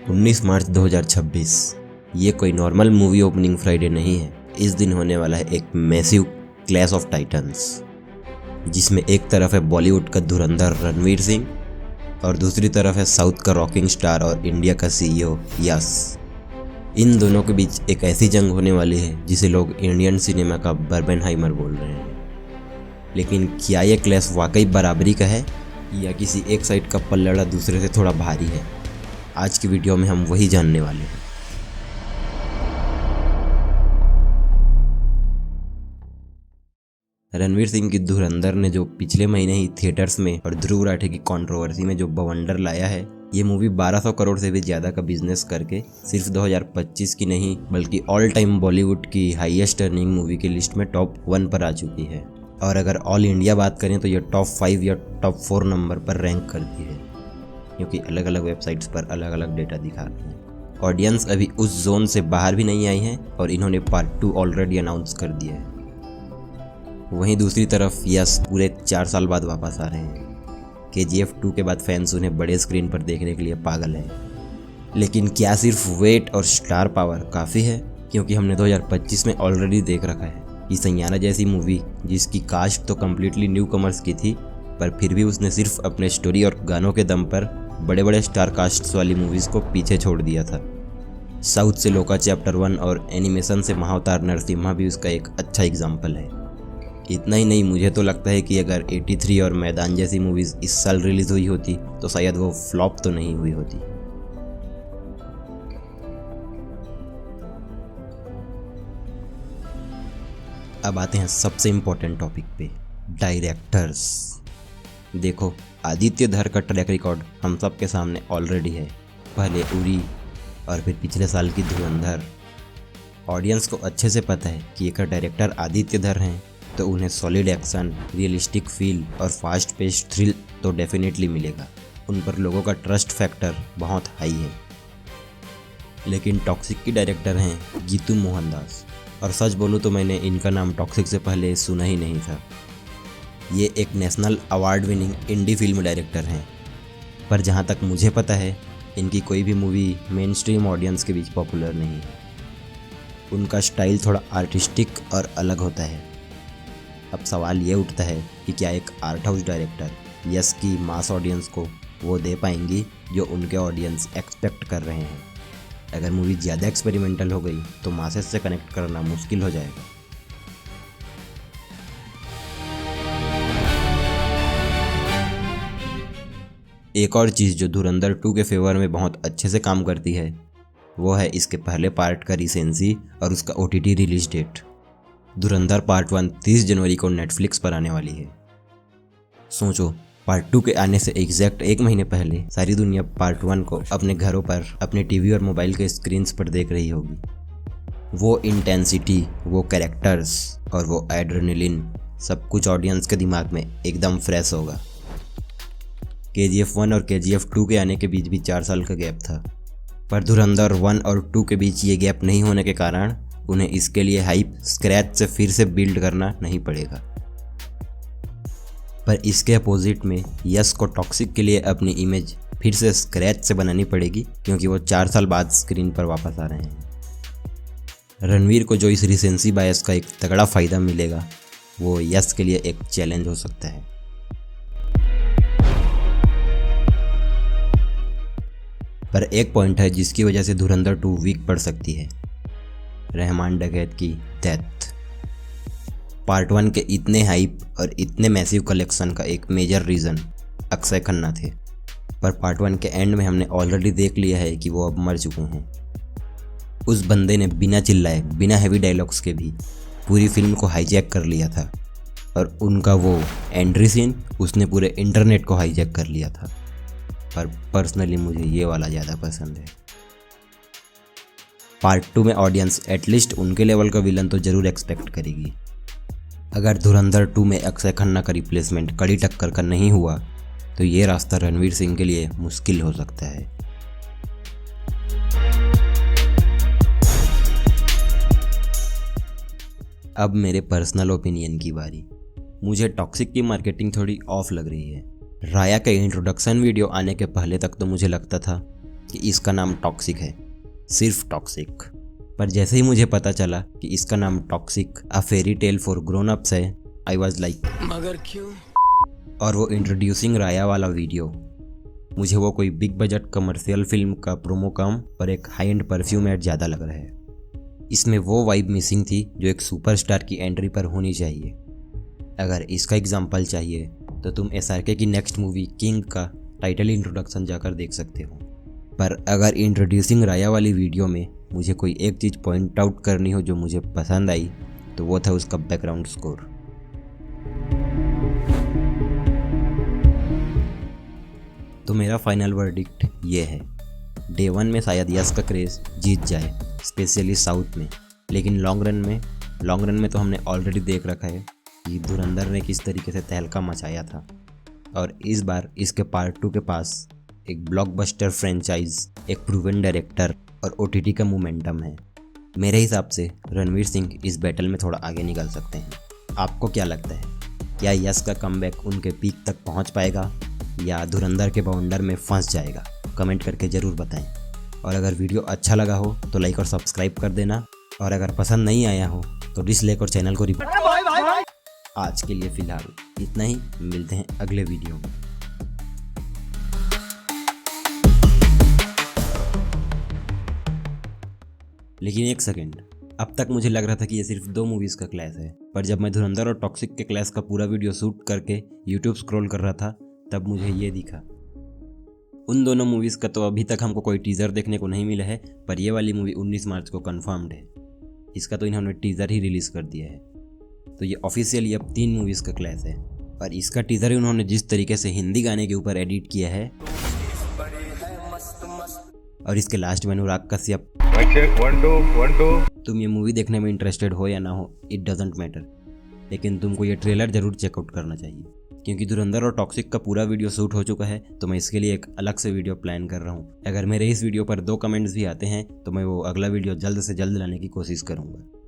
19 मार्च 2026। ये कोई normal movie opening Friday नहीं है। इस दिन होने वाला है एक मैसिव क्लैश ऑफ टाइटन्स, जिसमें एक तरफ है बॉलीवुड का धुरंधर रणवीर सिंह और दूसरी तरफ है साउथ का रॉकिंग स्टार और इंडिया का सीईओ यस। इन दोनों के बीच एक ऐसी जंग होने वाली है जिसे लोग इंडियन सिनेमा का बार्बेनहाइमर बोल रहे हैं। लेकिन क्या ये क्लैश वाकई बराबरी का है या किसी एक साइड का पल्लड़ा दूसरे से थोड़ा भारी है? आज की वीडियो में हम वही जानने वाले हैं। रणवीर सिंह की धुरंधर ने जो पिछले महीने ही थिएटर्स में और ध्रुव राठे की कंट्रोवर्सी में जो बवंडर लाया है, ये मूवी 1200 करोड़ से भी ज़्यादा का बिजनेस करके सिर्फ 2025 की नहीं बल्कि ऑल टाइम बॉलीवुड की हाईएस्ट अर्निंग मूवी की लिस्ट में टॉप 1 पर आ चुकी है। और अगर ऑल इंडिया बात करें तो ये टॉप 5 या टॉप 4 नंबर पर रैंक करती है, क्योंकि अलग अलग वेबसाइट्स पर अलग अलग डेटा दिखाते हैं। ऑडियंस अभी उस जोन से बाहर भी नहीं आई है और इन्होंने पार्ट 2 ऑलरेडी अनाउंस कर दिया है। वहीं दूसरी तरफ यस पूरे 4 साल बाद वापस आ रहे हैं। KGF 2 के बाद फैंस उन्हें बड़े स्क्रीन पर देखने के लिए पागल हैं। लेकिन क्या सिर्फ वेट और स्टार पावर काफ़ी है? क्योंकि हमने 2025 में ऑलरेडी देख रखा है कि सैयारा जैसी मूवी, जिसकी कास्ट तो कम्प्लीटली न्यू कमर्स की थी, पर फिर भी उसने सिर्फ अपने स्टोरी और गानों के दम पर बड़े बड़े स्टार कास्ट वाली मूवीज़ को पीछे छोड़ दिया था। साउथ से लोका चैप्टर 1 और एनिमेशन से महाअवतार नरसिम्हा भी उसका एक अच्छा एग्जाम्पल है। इतना ही नहीं, मुझे तो लगता है कि अगर 83 और मैदान जैसी मूवीज़ इस साल रिलीज़ हुई होती तो शायद वो फ्लॉप तो नहीं हुई होती। अब आते हैं सबसे इम्पोर्टेंट टॉपिक पे, डायरेक्टर्स। देखो, आदित्य धर का ट्रैक रिकॉर्ड हम सब के सामने ऑलरेडी है। पहले उरी और फिर पिछले साल की धुरंधर। ऑडियंस को अच्छे से पता है कि एक डायरेक्टर आदित्य धर हैं तो उन्हें सॉलिड एक्शन, रियलिस्टिक फील और फास्ट पेस्ड थ्रिल तो डेफिनेटली मिलेगा। उन पर लोगों का ट्रस्ट फैक्टर बहुत हाई है। लेकिन टॉक्सिक की डायरेक्टर हैं गीतू मोहनदास, और सच बोलूँ तो मैंने इनका नाम टॉक्सिक से पहले सुना ही नहीं था। ये एक national award winning indie film director हैं, पर जहाँ तक मुझे पता है इनकी कोई भी मूवी मेन स्ट्रीम ऑडियंस के बीच पॉपुलर नहीं है। उनका स्टाइल थोड़ा आर्टिस्टिक और अलग होता है। अब सवाल ये उठता है कि क्या एक आर्ट हाउस डायरेक्टर यस की मास ऑडियंस को वो दे पाएंगी जो उनके ऑडियंस एक्सपेक्ट कर रहे हैं? अगर मूवी ज़्यादा एक्सपेरिमेंटल हो गई तो मासेस से कनेक्ट करना मुश्किल हो जाएगा। एक और चीज़ जो धुरंधर 2 के फेवर में बहुत अच्छे से काम करती है वो है इसके पहले पार्ट का रिसेंसी और उसका OTT रिलीज डेट। धुरंधर पार्ट 1 30 जनवरी को नेटफ्लिक्स पर आने वाली है। सोचो, पार्ट 2 के आने से एग्जैक्ट 1 महीने पहले सारी दुनिया पार्ट 1 को अपने घरों पर, अपने टीवी और मोबाइल के स्क्रीन्स पर देख रही होगी। वो इंटेंसिटी, वो कैरेक्टर्स और वो एड्रेनलिन, सब कुछ ऑडियंस के दिमाग में एकदम फ्रेश होगा। KGF 1 और KGF 2 के आने के बीच भी 4 साल का गैप था, पर धुरंधर 1 और 2 के बीच ये गैप नहीं होने के कारण उन्हें इसके लिए हाइप स्क्रैच से फिर से बिल्ड करना नहीं पड़ेगा। पर इसके अपोजिट में यस को टॉक्सिक के लिए अपनी इमेज फिर से स्क्रैच से बनानी पड़ेगी, क्योंकि वो 4 साल बाद स्क्रीन पर वापस आ रहे हैं। रणवीर को जो इस रिसेंसी बायस का एक तगड़ा फ़ायदा मिलेगा वो यस के लिए एक चैलेंज हो सकता है। पर एक पॉइंट है जिसकी वजह से धुरंधर 2 वीक पड़ सकती है, रहमान डकैत की डेथ। पार्ट 1 के इतने हाइप और इतने मैसिव कलेक्शन का एक मेजर रीज़न अक्षय खन्ना थे, पर पार्ट 1 के एंड में हमने ऑलरेडी देख लिया है कि वो अब मर चुके हैं। उस बंदे ने बिना चिल्लाए, बिना हैवी डायलॉग्स के भी पूरी फिल्म को हाईजैक कर लिया था, और उनका वो एंट्री सीन उसने पूरे इंटरनेट को हाईजैक कर लिया था। पर पर्सनली मुझे ये वाला ज़्यादा पसंद है। पार्ट 2 में ऑडियंस एटलीस्ट उनके लेवल का विलन तो ज़रूर एक्सपेक्ट करेगी। अगर धुरंधर 2 में अक्षय खन्ना का रिप्लेसमेंट कड़ी टक्कर का नहीं हुआ तो ये रास्ता रणवीर सिंह के लिए मुश्किल हो सकता है। अब मेरे पर्सनल ओपिनियन की बारी। मुझे टॉक्सिक की मार्केटिंग थोड़ी ऑफ लग रही है। राया का इंट्रोडक्शन वीडियो आने के पहले तक तो मुझे लगता था कि इसका नाम टॉक्सिक है, सिर्फ टॉक्सिक। पर जैसे ही मुझे पता चला कि इसका नाम toxic a fairy tale for grown ups है, आई वॉज लाइक मगर क्यों। और वो इंट्रोड्यूसिंग राया वाला वीडियो, मुझे वो कोई बिग बजट कमर्शियल फिल्म का प्रोमो कम और एक हाई एंड परफ्यूम एड ज़्यादा लग रहा है। इसमें वो वाइब मिसिंग थी जो एक सुपरस्टार की एंट्री पर होनी चाहिए। अगर इसका एग्जाम्पल चाहिए तो तुम SRK की नेक्स्ट मूवी किंग का टाइटल इंट्रोडक्शन जाकर देख सकते हो। पर अगर इंट्रोड्यूसिंग राया वाली वीडियो में मुझे कोई एक चीज़ पॉइंट आउट करनी हो जो मुझे पसंद आई, तो वो था उसका बैकग्राउंड स्कोर। तो मेरा फाइनल वर्डिक्ट ये है, डे 1 में शायद यस का क्रेज़ जीत जाए, स्पेशली साउथ में, लेकिन लॉन्ग रन में तो हमने ऑलरेडी देख रखा है कि धुरंधर ने किस तरीके से तहलका मचाया था। और इस बार इसके पार्ट 2 के पास एक ब्लॉकबस्टर फ्रेंचाइज, एक प्रूवन डायरेक्टर और OTT का मोमेंटम है। मेरे हिसाब से रणवीर सिंह इस बैटल में थोड़ा आगे निकल सकते हैं। आपको क्या लगता है, क्या यस का कमबैक उनके पीक तक पहुंच पाएगा या धुरंधर के बाउंडर में फंस जाएगा? कमेंट करके ज़रूर बताएं। और अगर वीडियो अच्छा लगा हो तो लाइक और सब्सक्राइब कर देना, और अगर पसंद नहीं आया हो तो डिसलाइक और चैनल को रिपोर्ट। आज के लिए फ़िलहाल इतना ही, मिलते हैं अगले वीडियो में। लेकिन एक सेकेंड, अब तक मुझे लग रहा था कि ये सिर्फ 2 मूवीज़ का क्लैश है, पर जब मैं धुरंधर और टॉक्सिक के क्लैश का पूरा वीडियो शूट करके यूट्यूब स्क्रॉल कर रहा था, तब मुझे ये दिखा। उन दोनों मूवीज़ का तो अभी तक हमको कोई टीज़र देखने को नहीं मिला है, पर ये वाली मूवी 19 मार्च को कंफर्म्ड है। इसका तो इन्होंने टीज़र ही रिलीज़ कर दिया है। तो ये ऑफिशियली अब 3 मूवीज़ का क्लैश है। और इसका टीज़र उन्होंने जिस तरीके से हिंदी गाने के ऊपर एडिट किया है, और इसके लास्ट में अनुराग कश्यप, तुम ये मूवी देखने में इंटरेस्टेड हो या ना हो, इट डजेंट मैटर, लेकिन तुमको ये ट्रेलर ज़रूर चेकआउट करना चाहिए। क्योंकि धुरंधर और टॉक्सिक का पूरा वीडियो शूट हो चुका है, तो मैं इसके लिए एक अलग से वीडियो प्लान कर रहा हूँ। अगर मेरे इस वीडियो पर 2 कमेंट्स भी आते हैं तो मैं वो अगला वीडियो जल्द से जल्द लाने की कोशिश करूँगा।